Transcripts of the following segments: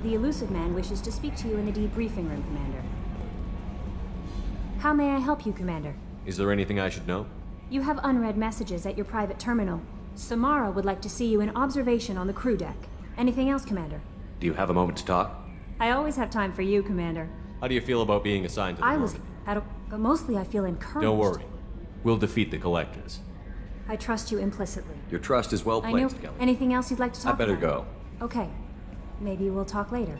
The elusive man wishes to speak to you in the debriefing room, Commander. How may I help you, Commander? Is there anything I should know? You have unread messages at your private terminal. Samara would like to see you in observation on the crew deck. Anything else, Commander? Do you have a moment to talk? I always have time for you, Commander. How do you feel about being assigned to the Normandy? Mostly I feel encouraged. Don't worry. We'll defeat the Collectors. I trust you implicitly. Your trust is well placed, Kelly. Anything else you'd like to talk about? I better go. Okay. Maybe we'll talk later.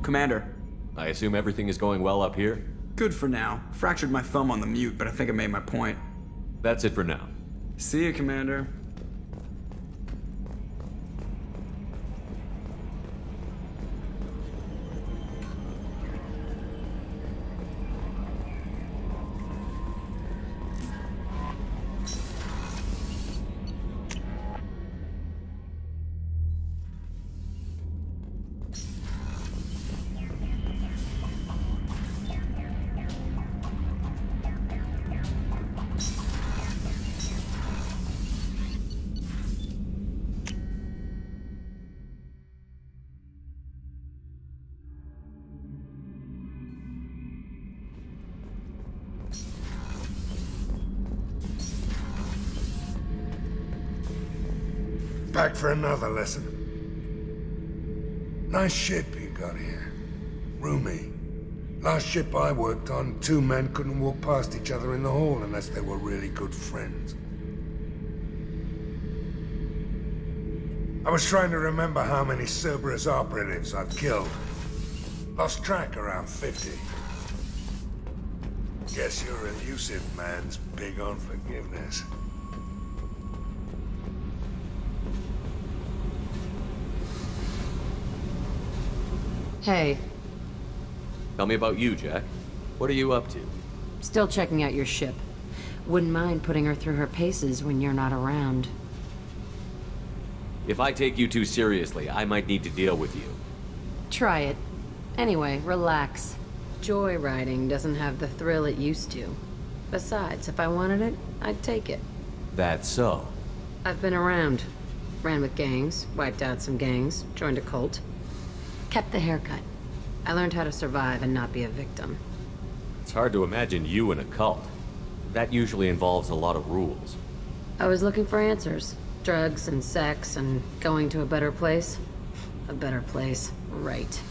Commander. I assume everything is going well up here? Good for now. Fractured my thumb on the mute, but I think I made my point. That's it for now. See you, Commander. Back for another lesson. Nice ship you got here. Roomy. Last ship I worked on, two men couldn't walk past each other in the hall unless they were really good friends. I was trying to remember how many Cerberus operatives I've killed. Lost track around 50. Guess your elusive man's big on forgiveness. Hey. Tell me about you, Jack. What are you up to? Still checking out your ship. Wouldn't mind putting her through her paces when you're not around. If I take you too seriously, I might need to deal with you. Try it. Anyway, relax. Joyriding doesn't have the thrill it used to. Besides, if I wanted it, I'd take it. That's so. I've been around. Ran with gangs, wiped out some gangs, joined a cult. Kept the haircut. I learned how to survive and not be a victim. It's hard to imagine you in a cult. That usually involves a lot of rules. I was looking for answers. Drugs and sex and going to a better place. A better place, right.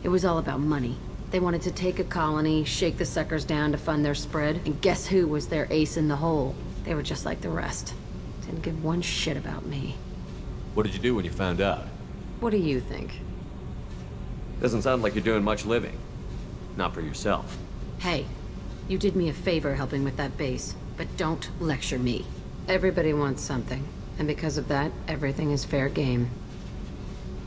It was all about money. They wanted to take a colony, shake the suckers down to fund their spread, and guess who was their ace in the hole? They were just like the rest. Didn't give one shit about me. What did you do when you found out? What do you think? Doesn't sound like you're doing much living. Not for yourself. Hey, you did me a favor helping with that base, but don't lecture me. Everybody wants something, and because of that, everything is fair game.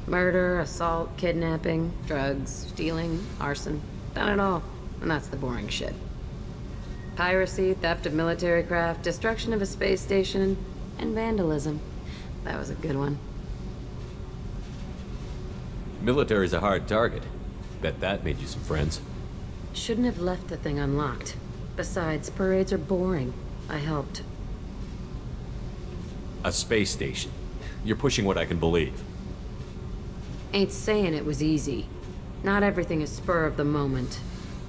Murder, assault, kidnapping, drugs, stealing, arson. Done it all. And that's the boring shit. Piracy, theft of military craft, destruction of a space station, and vandalism. That was a good one. Military's a hard target. Bet that made you some friends. Shouldn't have left the thing unlocked. Besides, parades are boring. I helped. A space station. You're pushing what I can believe. Ain't saying it was easy. Not everything is spur of the moment.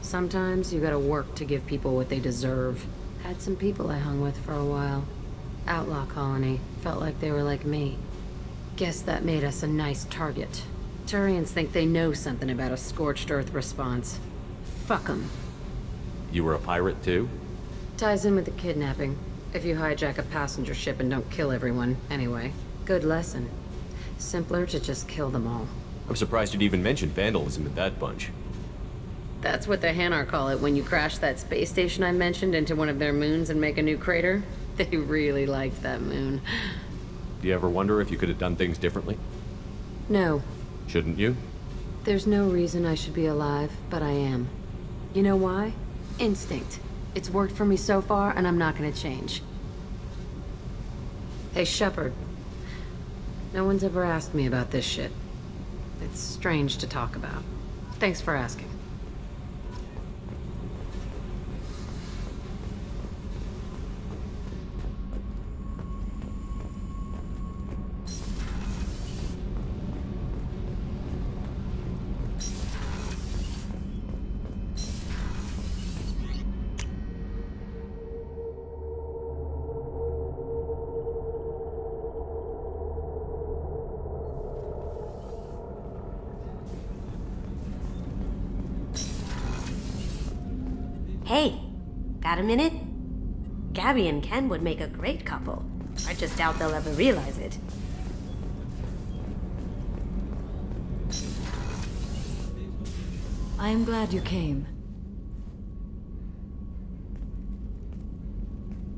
Sometimes you gotta work to give people what they deserve. Had some people I hung with for a while. Outlaw colony. Felt like they were like me. Guess that made us a nice target. Turians think they know something about a scorched earth response. Fuck 'em. You were a pirate too? Ties in with the kidnapping. If you hijack a passenger ship and don't kill everyone, anyway. Good lesson. Simpler to just kill them all. I'm surprised you'd even mention vandalism in that bunch. That's what the Hanar call it when you crash that space station I mentioned into one of their moons and make a new crater. They really liked that moon. Do you ever wonder if you could have done things differently? No. Shouldn't you? There's no reason I should be alive, but I am. You know why? Instinct. It's worked for me so far, and I'm not gonna change. Hey, Shepard. No one's ever asked me about this shit. It's strange to talk about. Thanks for asking. Hey, got a minute? Gabby and Ken would make a great couple. I just doubt they'll ever realize it. I am glad you came.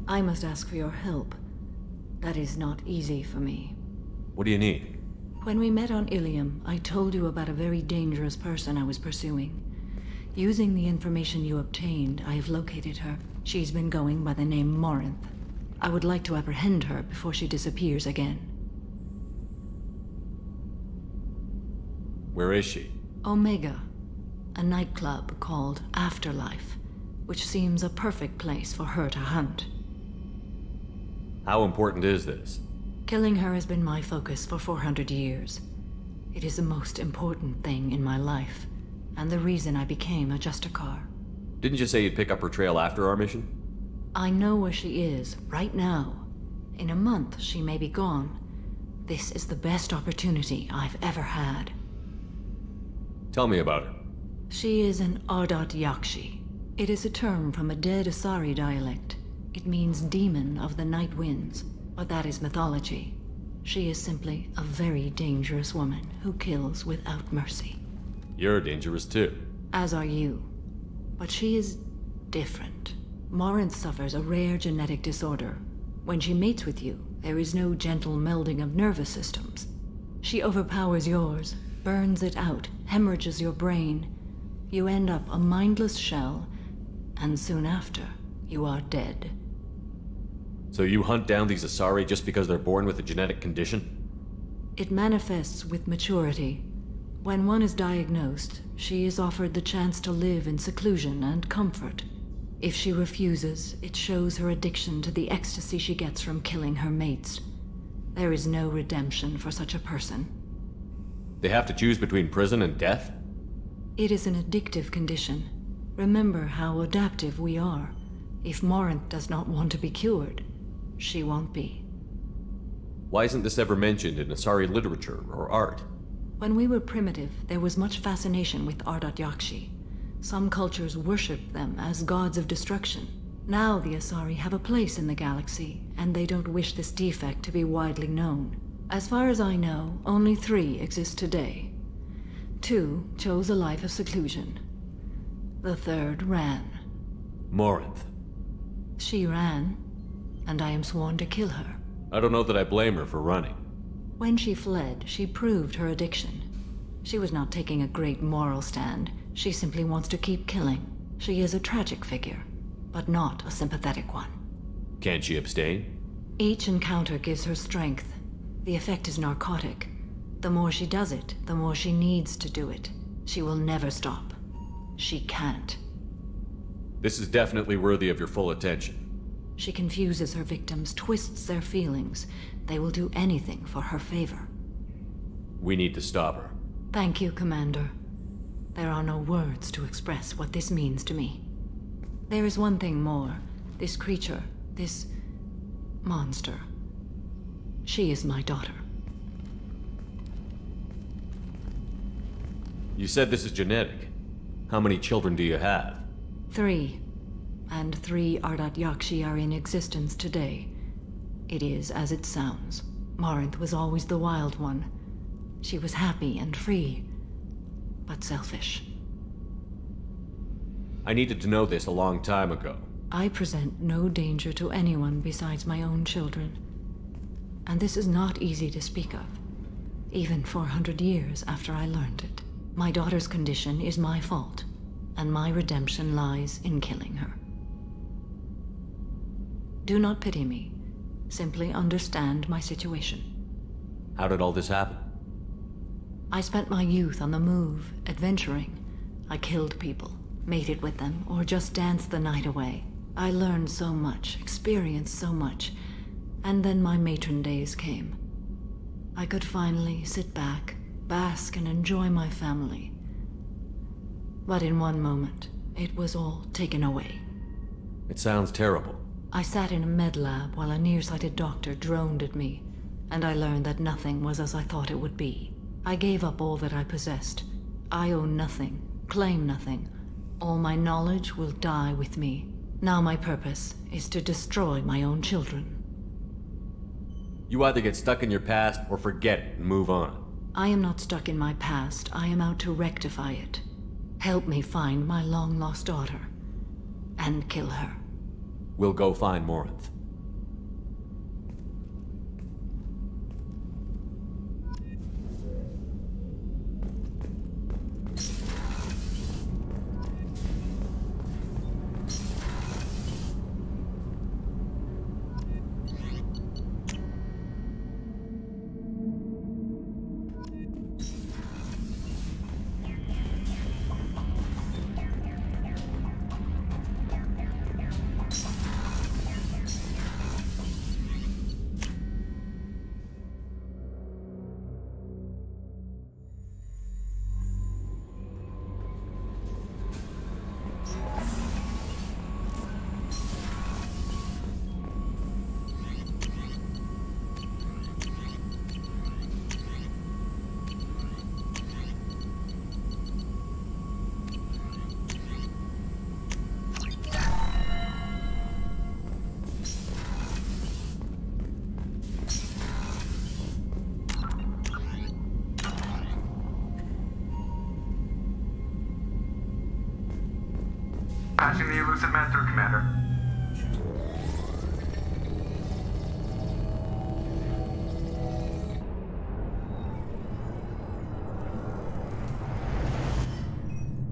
I must ask for your help. That is not easy for me. What do you need? When we met on Ilium, I told you about a very dangerous person I was pursuing. Using the information you obtained, I have located her. She's been going by the name Morinth. I would like to apprehend her before she disappears again. Where is she? Omega, a nightclub called Afterlife, which seems a perfect place for her to hunt. How important is this? Killing her has been my focus for 400 years. It is the most important thing in my life, and the reason I became a Justicar. Didn't you say you'd pick up her trail after our mission? I know where she is, right now. In a month, she may be gone. This is the best opportunity I've ever had. Tell me about her. She is an Ardat Yakshi. It is a term from a dead Asari dialect. It means demon of the night winds, but that is mythology. She is simply a very dangerous woman who kills without mercy. You're dangerous too. As are you. But she is different. Morinth suffers a rare genetic disorder. When she mates with you, there is no gentle melding of nervous systems. She overpowers yours, burns it out, hemorrhages your brain. You end up a mindless shell, and soon after, you are dead. So you hunt down these Asari just because they're born with a genetic condition? It manifests with maturity. When one is diagnosed, she is offered the chance to live in seclusion and comfort. If she refuses, it shows her addiction to the ecstasy she gets from killing her mates. There is no redemption for such a person. They have to choose between prison and death? It is an addictive condition. Remember how adaptive we are. If Morinth does not want to be cured, she won't be. Why isn't this ever mentioned in Asari literature or art? When we were primitive, there was much fascination with Ardat Yakshi. Some cultures worshipped them as gods of destruction. Now the Asari have a place in the galaxy, and they don't wish this defect to be widely known. As far as I know, only 3 exist today. 2 chose a life of seclusion. The 3rd ran. Morinth. She ran, and I am sworn to kill her. I don't know that I blame her for running. When she fled, she proved her addiction. She was not taking a great moral stand. She simply wants to keep killing. She is a tragic figure, but not a sympathetic one. Can't she abstain? Each encounter gives her strength. The effect is narcotic. The more she does it, the more she needs to do it. She will never stop. She can't. This is definitely worthy of your full attention. She confuses her victims, twists their feelings. They will do anything for her favor. We need to stop her. Thank you, Commander. There are no words to express what this means to me. There is one thing more. This creature, this monster. She is my daughter. You said this is genetic. How many children do you have? 3. And 3 Ardat Yakshi are in existence today. It is as it sounds. Morinth was always the wild one. She was happy and free, but selfish. I needed to know this a long time ago. I present no danger to anyone besides my own children. And this is not easy to speak of, even 400 years after I learned it. My daughter's condition is my fault, and my redemption lies in killing her. Do not pity me. Simply understand my situation. How did all this happen? I spent my youth on the move, adventuring. I killed people, mated with them, or just danced the night away. I learned so much, experienced so much, and then my matron days came. I could finally sit back, bask and enjoy my family. But in one moment, it was all taken away. It sounds terrible. I sat in a med lab while a nearsighted doctor droned at me, and I learned that nothing was as I thought it would be. I gave up all that I possessed. I own nothing, claim nothing. All my knowledge will die with me. Now my purpose is to destroy my own children. You either get stuck in your past or forget it and move on. I am not stuck in my past. I am out to rectify it. Help me find my long-lost daughter. And kill her. We'll go find Morinth. Passing the elusive man through, Commander.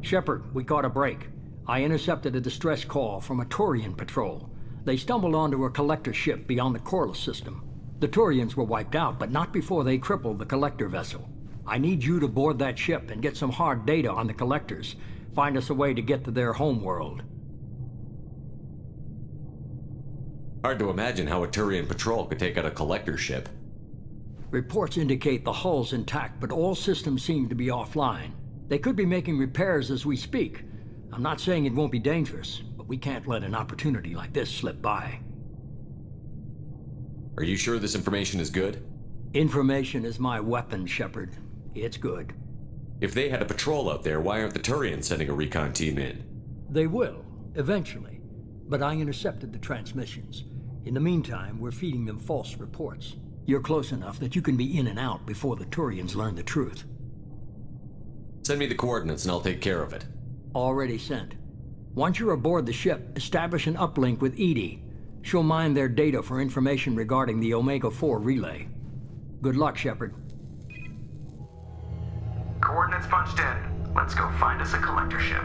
Shepard, we caught a break. I intercepted a distress call from a Turian patrol. They stumbled onto a collector ship beyond the Corliss system. The Turians were wiped out, but not before they crippled the collector vessel. I need you to board that ship and get some hard data on the collectors. Find us a way to get to their homeworld. Hard to imagine how a Turian patrol could take out a collector ship. Reports indicate the hull's intact, but all systems seem to be offline. They could be making repairs as we speak. I'm not saying it won't be dangerous, but we can't let an opportunity like this slip by. Are you sure this information is good? Information is my weapon, Shepard. It's good. If they had a patrol out there, why aren't the Turians sending a recon team in? They will, eventually. But I intercepted the transmissions. In the meantime, we're feeding them false reports. You're close enough that you can be in and out before the Turians learn the truth. Send me the coordinates and I'll take care of it. Already sent. Once you're aboard the ship, establish an uplink with Edie. She'll mine their data for information regarding the Omega-4 relay. Good luck, Shepard. Coordinates punched in. Let's go find us a collector ship.